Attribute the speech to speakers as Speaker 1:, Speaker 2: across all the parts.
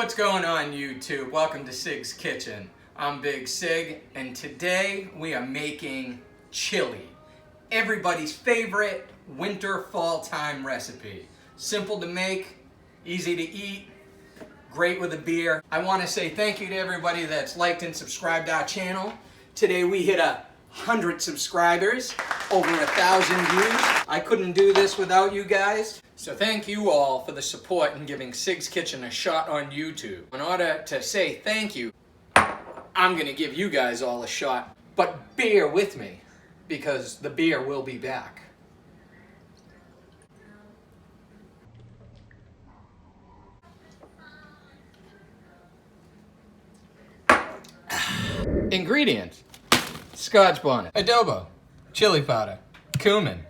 Speaker 1: What's going on, YouTube? Welcome to Sig's Kitchen. I'm Big Sig, and today we are making chili. Everybody's favorite winter fall time recipe. Simple to make, easy to eat, great with a beer. I want to say thank you to everybody that's liked and subscribed our channel. Today we hit 100 subscribers, over 1,000 views. I couldn't do this without you guys. So thank you all for the support in giving Sig's Kitchen a shot on YouTube. In order to say thank you, I'm going to give you guys all a shot. But bear with me, because the beer will be back. Ingredients: Scotch bonnet, adobo, chili powder, cumin,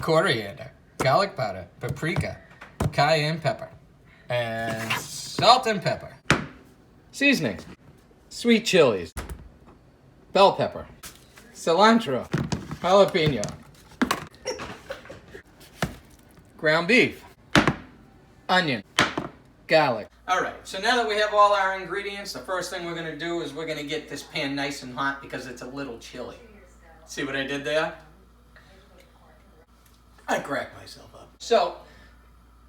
Speaker 1: coriander, garlic powder, paprika, cayenne pepper, and salt and pepper. Seasoning: sweet chilies, bell pepper, cilantro, jalapeno, ground beef, onion, garlic. All right, so now that we have all our ingredients, the first thing we're going to do is we're going to get this pan nice and hot because it's a little chilly. See what I did there? I cracked myself up. So,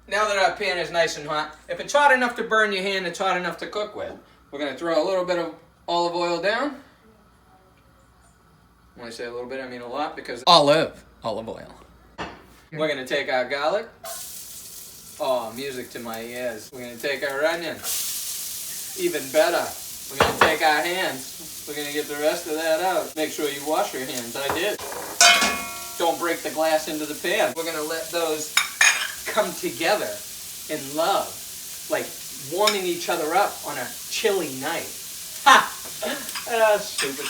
Speaker 1: now that our pan is nice and hot, if it's hot enough to burn your hand, it's hot enough to cook with. We're going to throw a little bit of olive oil down. When I say a little bit, I mean a lot, because olive oil. We're going to take our garlic. Oh, music to my ears. We're going to take our onion. Even better. We're going to take our hands. We're going to get the rest of that out. Make sure you wash your hands. I did. Don't break the glass into the pan. We're going to let those come together in love. Like warming each other up on a chilly night. Ha! Stupid.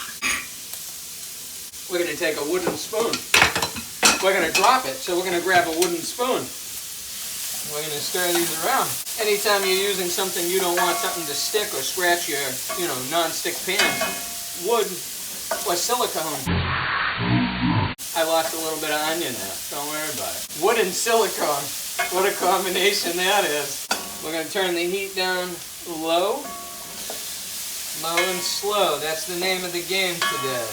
Speaker 1: We're going to take a wooden spoon. We're going to drop it, so we're going to grab a wooden spoon. We're going to stir these around. Anytime you're using something you don't want something to stick or scratch your, non-stick pan, wood or silicone. I lost a little bit of onion there. Don't worry about it. Wood and silicone. What a combination that is. We're going to turn the heat down low. Low and slow. That's the name of the game today.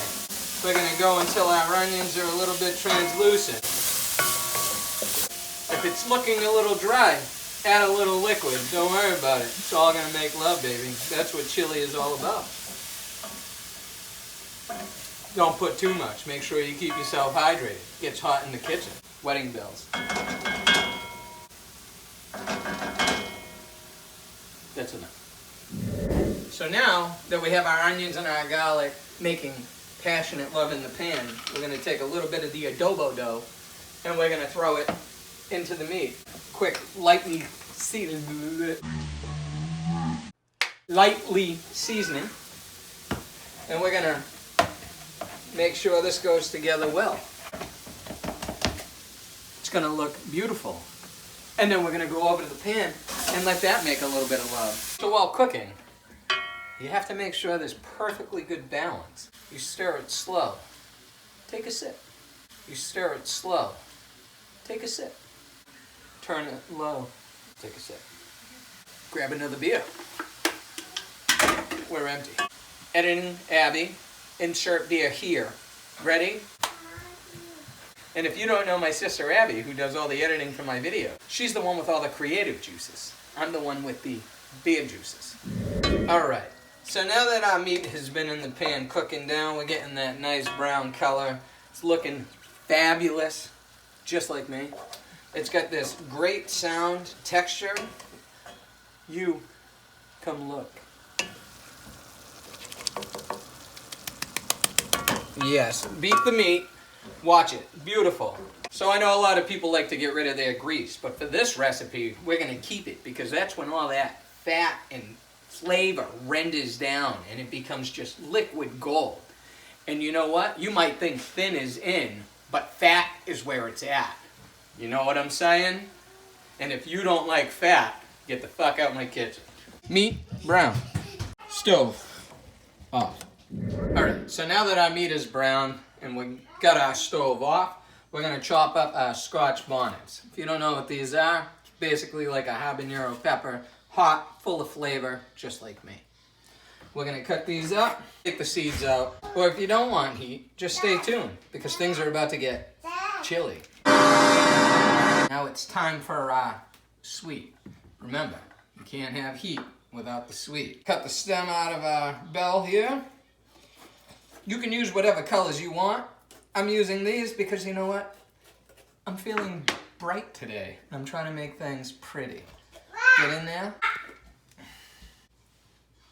Speaker 1: We're going to go until our onions are a little bit translucent. If it's looking a little dry, add a little liquid. Don't worry about it. It's all going to make love, baby. That's what chili is all about. Don't put too much. Make sure you keep yourself hydrated. It gets hot in the kitchen. Wedding bells. That's enough. So now that we have our onions and our garlic making passionate love in the pan, we're going to take a little bit of the adobo dough and we're going to throw it into the meat. Quick, lightly seasoning. And we're going to make sure this goes together well. It's going to look beautiful. And then we're going to go over to the pan and let that make a little bit of love. So while cooking, you have to make sure there's perfectly good balance. You stir it slow. Take a sip. You stir it slow. Take a sip. Turn it low. Take a sip. Grab another beer. We're empty. Editing Abby. Insert beer here. Ready? And if you don't know my sister Abby, who does all the editing for my video, she's the one with all the creative juices. I'm the one with the beer juices. Alright, so now that our meat has been in the pan cooking down, we're getting that nice brown color. It's looking fabulous, just like me. It's got this great sound, texture. You come look. Yes, beat the meat. Watch it. Beautiful. So I know a lot of people like to get rid of their grease, but for this recipe, we're going to keep it because that's when all that fat and flavor renders down and it becomes just liquid gold. And you know what? You might think thin is in, but fat is where it's at. You know what I'm saying? And if you don't like fat, get the fuck out of my kitchen. Meat, brown. Stove, off. Alright, so now that our meat is brown and we got our stove off, we're going to chop up our Scotch bonnets. If you don't know what these are, it's basically like a habanero pepper, hot, full of flavor, just like me. We're gonna cut these up, take the seeds out. Or if you don't want heat, just stay tuned because things are about to get chilly. Now it's time for sweet. Remember, you can't have heat without the sweet. Cut the stem out of our bell here. You can use whatever colors you want. I'm using these because you know what? I'm feeling bright today. I'm trying to make things pretty. Get in there.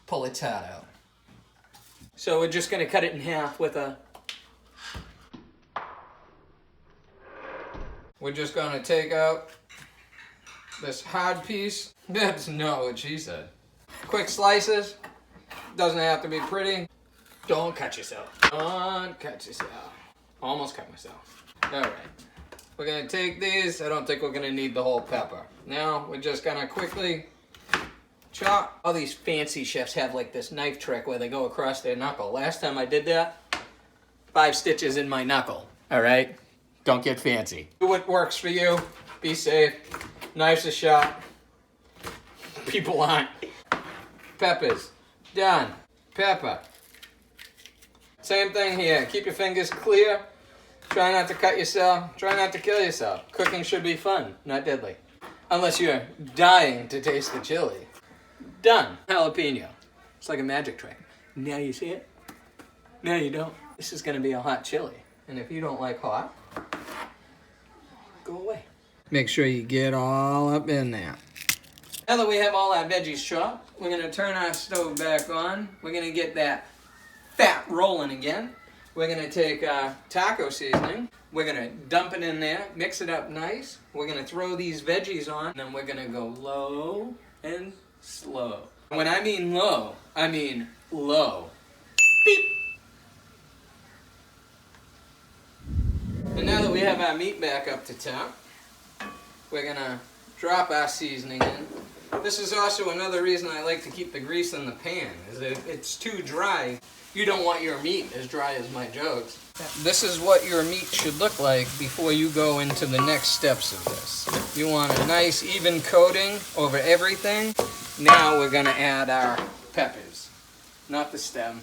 Speaker 1: Pull its head out. So we're just gonna cut it in half with a... We're just gonna take out this hard piece. That's not what she said. Quick slices. Doesn't have to be pretty. Don't cut yourself. Don't cut yourself. Almost cut myself. All right. We're gonna take these. I don't think we're gonna need the whole pepper. Now we're just gonna quickly chop. All these fancy chefs have like this knife trick where they go across their knuckle. Last time I did that, 5 stitches in my knuckle. All right? Don't get fancy. Do what works for you. Be safe. Knife's a shot. People aren't. Peppers. Done. Pepper. Same thing here. Keep your fingers clear. Try not to cut yourself. Try not to kill yourself. Cooking should be fun, not deadly. Unless you're dying to taste the chili. Done. Jalapeno. It's like a magic trick. Now you see it? Now you don't. This is going to be a hot chili. And if you don't like hot, go away. Make sure you get all up in there. Now that we have all our veggies chopped, we're going to turn our stove back on. We're going to get that fat rolling again. We're going to take taco seasoning. We're going to dump it in there, mix it up nice. We're going to throw these veggies on, and then we're going to go low and slow. When I mean low, I mean low. Beep. And now that we have our meat back up to temp, we're going to drop our seasoning in. This is also another reason I like to keep the grease in the pan, is that if it's too dry, you don't want your meat as dry as my jugs. This is what your meat should look like before you go into the next steps of this. You want a nice even coating over everything. Now we're going to add our peppers, not the stem.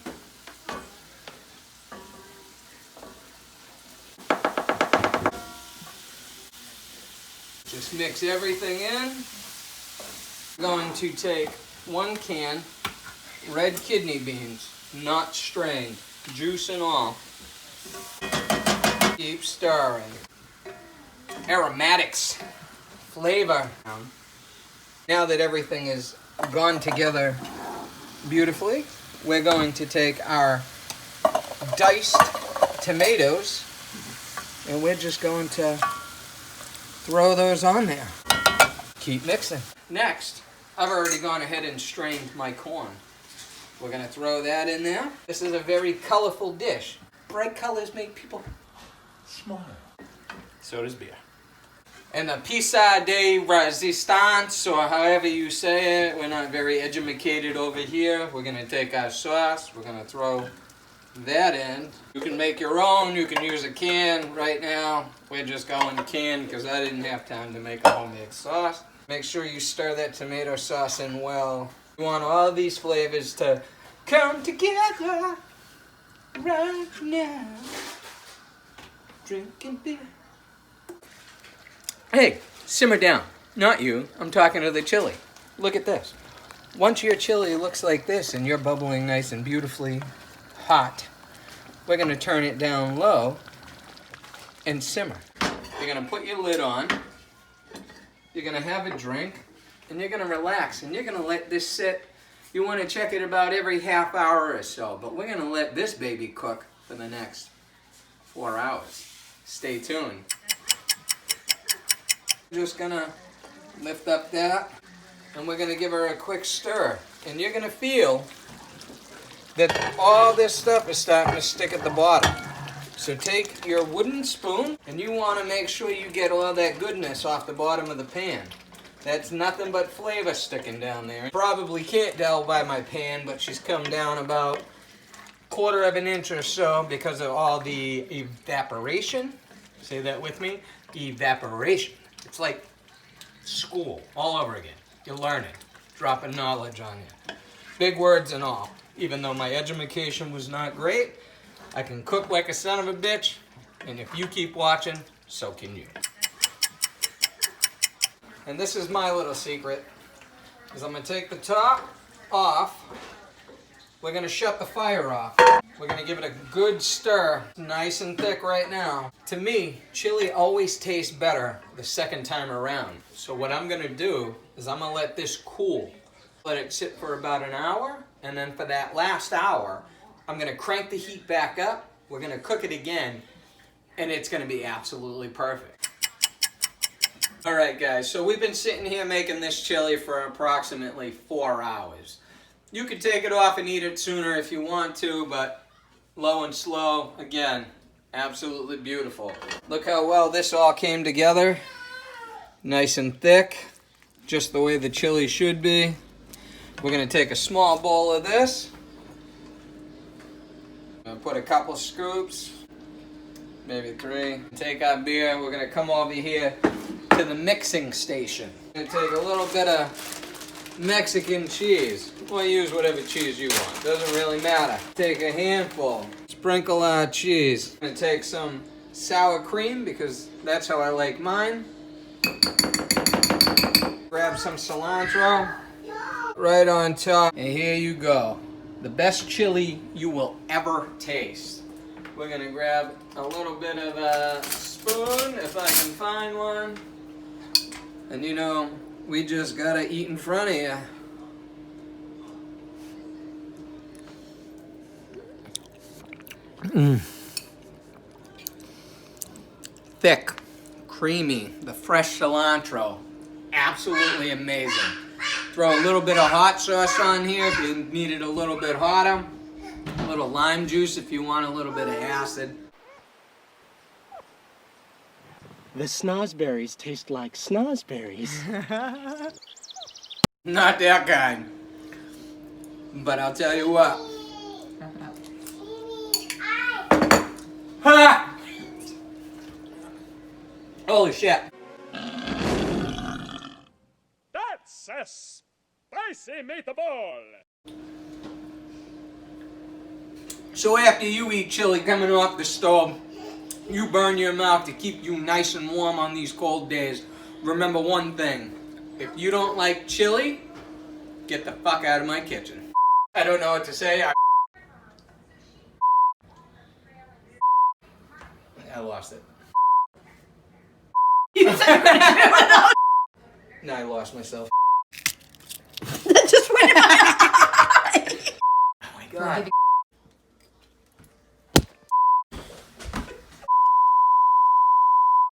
Speaker 1: Just mix everything in. I'm going to take 1 can red kidney beans, not strained, juice and all. Keep stirring. Aromatics, flavor. Now that everything is gone together beautifully, we're going to take our diced tomatoes and we're just going to throw those on there. Keep mixing. Next, I've already gone ahead and strained my corn. We're going to throw that in there. This is a very colorful dish. Bright colors make people smile. So does beer. And the pizza de resistance, or however you say it, we're not very educated over here. We're going to take our sauce. We're going to throw that in. You can make your own. You can use a can. Right now, we're just going can because I didn't have time to make a homemade sauce. Make sure you stir that tomato sauce in well. You want all these flavors to come together right now. Drinking beer. Hey, simmer down. Not you. I'm talking to the chili. Look at this. Once your chili looks like this and you're bubbling nice and beautifully hot, we're going to turn it down low and simmer. You're going to put your lid on. You're going to have a drink, and you're going to relax, and you're going to let this sit. You want to check it about every half hour or so, but we're going to let this baby cook for the next 4 hours. Stay tuned. Just going to lift up that, and we're going to give her a quick stir. And you're going to feel that all this stuff is starting to stick at the bottom. So take your wooden spoon, and you want to make sure you get all that goodness off the bottom of the pan. That's nothing but flavor sticking down there. Probably can't tell by my pan, but she's come down about 1/4 of an inch or so because of all the evaporation. Say that with me. Evaporation. It's like school all over again. You're learning. dropping knowledge on you. Big words and all. Even though my education was not great, I can cook like a son of a bitch, and if you keep watching, so can you. And this is my little secret, is I'm gonna take the top off. We're gonna shut the fire off. We're gonna give it a good stir, nice and thick right now. To me, chili always tastes better the second time around. So what I'm gonna do is I'm gonna let this cool. Let it sit for about an hour, and then for that last hour, I'm gonna crank the heat back up, we're gonna cook it again, and it's gonna be absolutely perfect. All right, guys, so we've been sitting here making this chili for approximately 4 hours. You could take it off and eat it sooner if you want to, but low and slow, again, absolutely beautiful. Look how well this all came together. Nice and thick, just the way the chili should be. We're gonna take a small bowl of this. I'm gonna put a couple scoops, maybe 3. Take our beer, we're gonna come over here to the mixing station. I'm gonna take a little bit of Mexican cheese. Well, use whatever cheese you want, doesn't really matter. Take a handful, sprinkle our cheese. I'm gonna take some sour cream because that's how I like mine. Grab some cilantro. Right on top, and here you go. The best chili you will ever taste. We're gonna grab a little bit of a spoon, if I can find one. And you know, we just gotta eat in front of you. Thick, creamy, the fresh cilantro. Absolutely amazing. Throw a little bit of hot sauce on here if you need it a little bit hotter. A little lime juice if you want a little bit of acid.
Speaker 2: The snozberries taste like snozberries.
Speaker 1: Not that kind. But I'll tell you what. Ha! Holy shit.
Speaker 3: That's a spicy meatball!
Speaker 1: So after you eat chili coming off the stove, you burn your mouth to keep you nice and warm on these cold days. Remember one thing. If you don't like chili, get the fuck out of my kitchen. I don't know what to say. I lost it. No, I lost myself.
Speaker 4: That just went out.
Speaker 1: Oh my god.